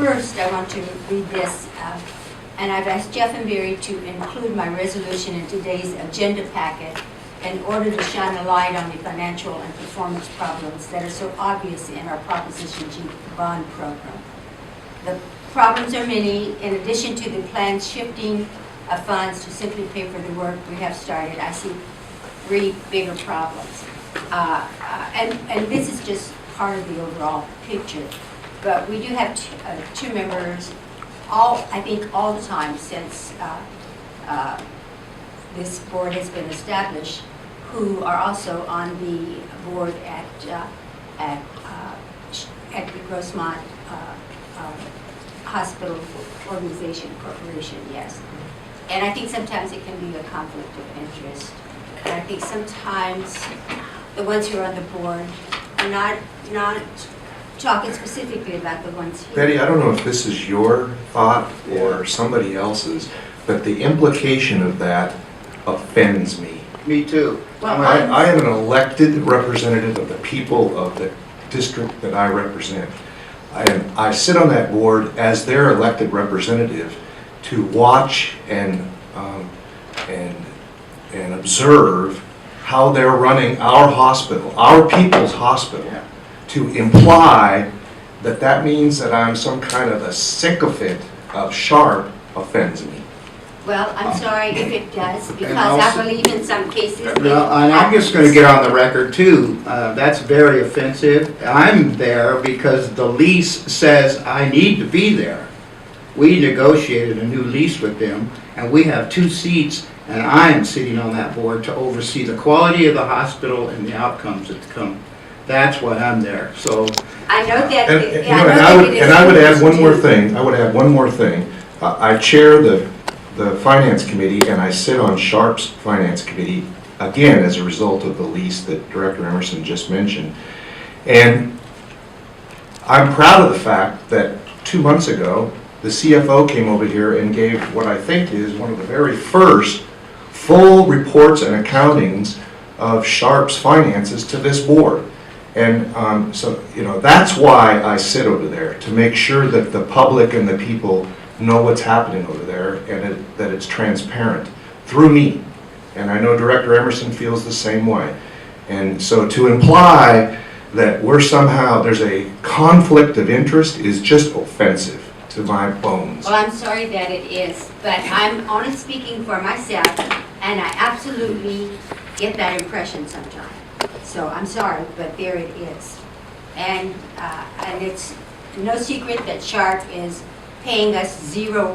first, I want to read this, and I've asked Jeff and Barry to include my resolution in today's agenda packet in order to shine a light on the financial and performance problems that are so obvious in our Proposition G bond program. The problems are many. In addition to the planned shifting of funds to simply pay for the work we have started, I see three bigger problems. And this is just part of the overall picture. But we do have two members, I think all the time since this board has been established, who are also on the board at the Grossmont Hospital Organization Corporation, yes. And I think sometimes it can be a conflict of interest. And I think sometimes the ones who are on the board are not talking specifically about the ones here. Betty, I don't know if this is your thought or somebody else's, but the implication of that offends me. Me too. Well, I am an elected representative of the people of the district that I represent. I sit on that board as their elected representative to watch and observe how they're running our hospital, our people's hospital. Yeah. To imply that that means that I'm some kind of a sycophant of Sharp offends me. well, I'm sorry if it does, because also- I believe in some cases. Well, and I'm just going to get on the record too. That's very offensive. I'm there because the lease says I need to be there. We negotiated a new lease with them, and we have 2 seats, and I am sitting on that board to oversee the quality of the hospital and the outcomes that come. That's why I'm there. So I know that. And I would add one more thing. I chair the finance committee, and I sit on Sharp's finance committee, again, as a result of the lease that Director Emerson just mentioned. And I'm proud of the fact that 2 months ago, the CFO came over here and gave what I think is one of the very first full reports and accountings of Sharp's finances to this board. And so, you know, that's why I sit over there, to make sure that the public and the people know what's happening over there, and that it's transparent through me. And I know Director Emerson feels the same way. And so to imply that there's a conflict of interest is just offensive to my bones. Well, I'm sorry that it is, but I'm only speaking for myself, and I absolutely get that impression sometimes. So I'm sorry, but there it is. And it's no secret that Sharp is paying us 0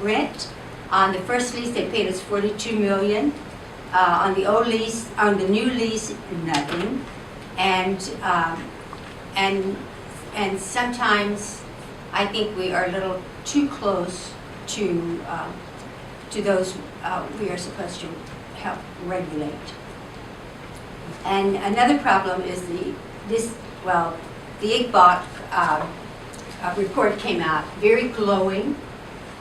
rent. On the first lease, they paid us $42 million. On the old lease, on the new lease, nothing. And sometimes I think we are a little too close to those we are supposed to help regulate. And another problem is the ICBOC report came out very glowing,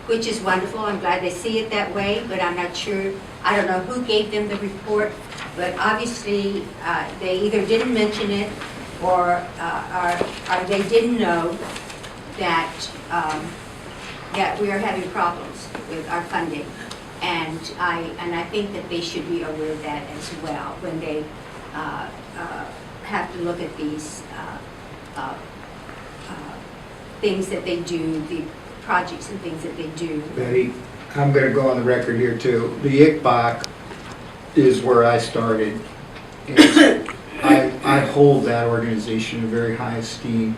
which is wonderful. I'm glad they see it that way, but I'm not sure. I don't know who gave them the report, but obviously they either didn't mention it or they didn't know that that we are having problems with our funding, and I think that they should be aware of that as well when they have to look at these things that they do, the projects and things that they do. Betty, I'm going to go on the record here too. The ICBOC is where I started. I hold that organization in very high esteem.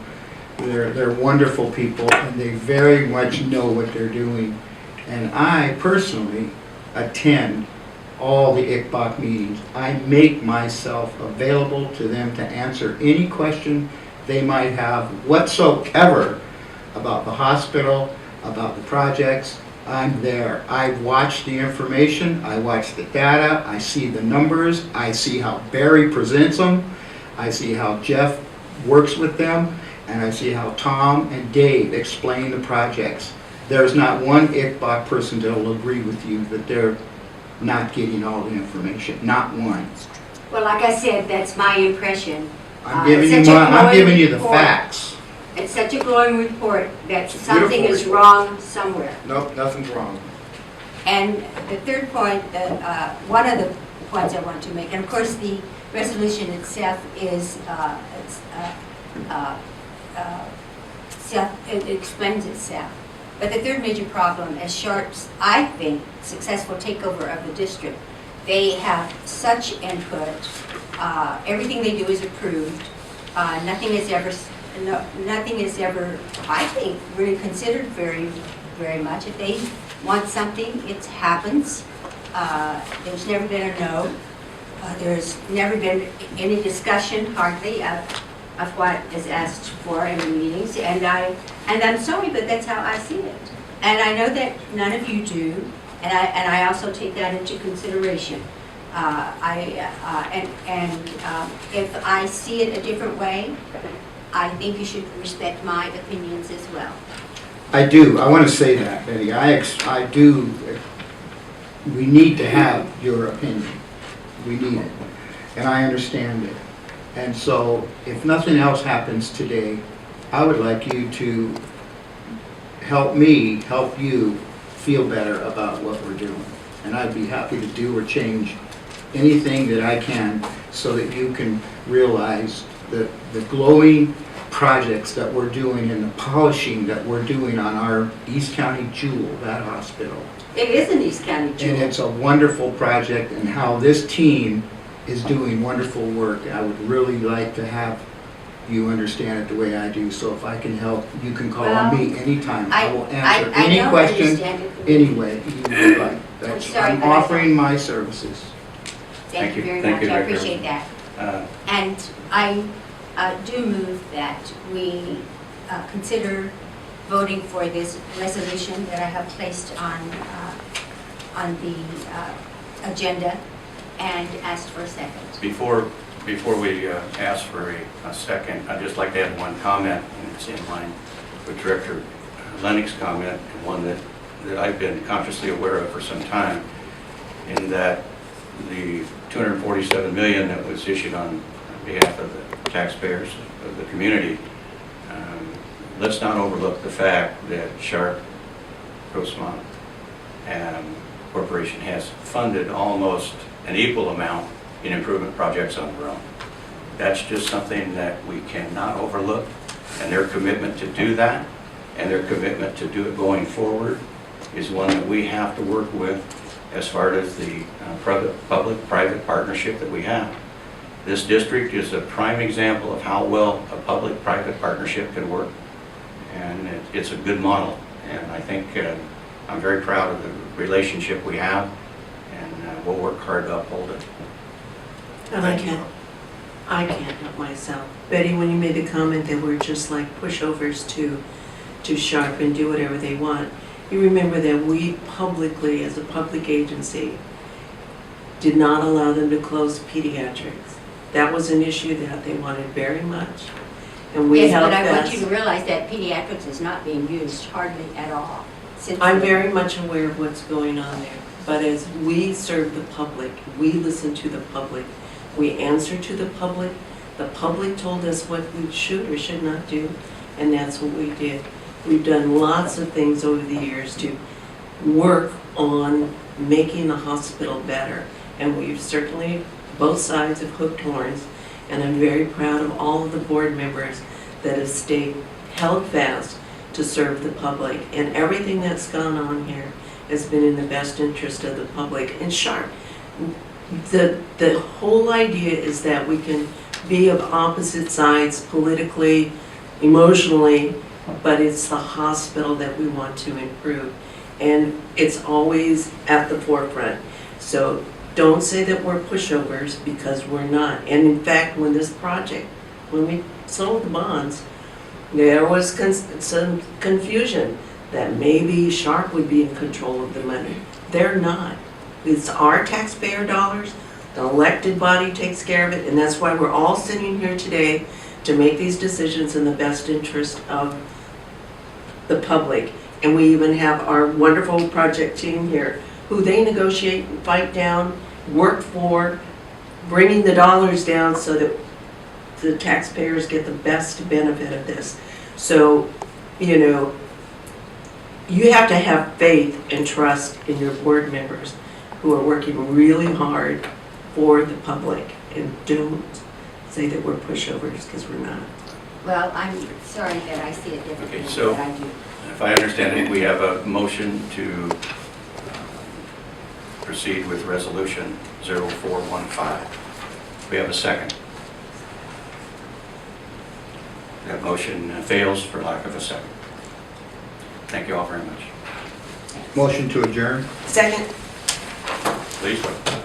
They're wonderful people, and they very much know what they're doing. And I personally attend all the ICBOC meetings. I make myself available to them to answer any question they might have whatsoever about the hospital, about the projects. I'm there. I watch the information, I watch the data, I see the numbers, I see how Barry presents them, I see how Jeff works with them, and I see how Tom and Dave explain the projects. There's not one ICBOC person that will agree with you that they're not getting all the information, not one. Well, like I said, that's my impression. I'm giving you the facts. It's such a glowing report that something Beautiful is report. wrong somewhere. Nope, nothing's wrong. And the third point, one of the points I want to make, and of course the resolution itself is, it explains itself. But the third major problem is Sharp's, I think, successful takeover of the district. They have such input. Everything they do is approved. Nothing is ever, I think, really considered very much. If they want something, it happens. There's never been a no. There's never been any discussion, hardly, of what is asked for in the meetings. And I'm sorry, but that's how I see it. And I know that none of you do, and I also take that into consideration. If I see it a different way, I think you should respect my opinions as well. I do. I want to say that, Betty. I do. We need to have your opinion. We need it. And I understand it. And so, if nothing else happens today, I would like you to help me, help you feel better about what we're doing. And I'd be happy to do or change anything that I can so that you can realize the glowing projects that we're doing and the polishing that we're doing on our East County jewel, that hospital. It is an East County jewel. And it's a wonderful project, and how this team is doing wonderful work. I would really like to have you understand it the way I do. So if I can help, you can call on me anytime. I will answer I any don't question understand it. any way you would like. I'm sorry, I'm but I offering my services. Thank you very Thank much. you, I Director. appreciate that. Uh, And I do move that we consider voting for this resolution that I have placed on the agenda and asked for a second. Before we ask for a second, I'd just like to add one comment, and it's in line with Director Lennox's comment, and one that I've been consciously aware of for some time, in that the $247 million that was issued on behalf of the taxpayers of the community, let's not overlook the fact that Sharp Grossmont Corporation has funded almost an equal amount in improvement projects on their own. That's just something that we cannot overlook, and their commitment to do that and their commitment to do it going forward is one that we have to work with as far as the public-private partnership that we have. This district is a prime example of how well a public-private partnership can work, and it's a good model. And I think I'm very proud of the relationship we have, and we'll work hard to uphold it. And I can't help myself. Betty, when you made the comment that we're just like pushovers to Sharp and do whatever they want, you remember that we publicly, as a public agency, did not allow them to close pediatrics. That was an issue that they wanted very much. And we Yes, held but I want fast. you to realize that pediatrics is not being used hardly at all. I'm very much aware of what's going on there. But as we serve the public, we listen to the public, we answer to the public told us what we should or should not do, and that's what we did. We've done lots of things over the years to work on making the hospital better, and we've certainly, both sides have hooked horns, and I'm very proud of all of the board members that have stayed held fast to serve the public, and everything that's gone on here has been in the best interest of the public. And Sharp, the whole idea is that we can be of opposite sides politically, emotionally, but it's the hospital that we want to improve, and it's always at the forefront. So don't say that we're pushovers, because we're not. And in fact, when we sold the bonds, there was some confusion that maybe Sharp would be in control of the money. They're not. It's our taxpayer dollars. The elected body takes care of it, and that's why we're all sitting here today to make these decisions in the best interest of the public. And we even have our wonderful project team here, who they negotiate and fight down, work for, bringing the dollars down so that the taxpayers get the best benefit of this. So, you know, you have to have faith and trust in your board members who are working really hard for the public, and don't say that we're pushovers, because we're not. Well, I'm sorry that I see it differently, Okay, so- but I do. If I understand it, we have a motion to proceed with resolution 0415. We have a second. That motion fails for lack of a second. Thank you all very much. Motion to adjourn? Second. Please vote.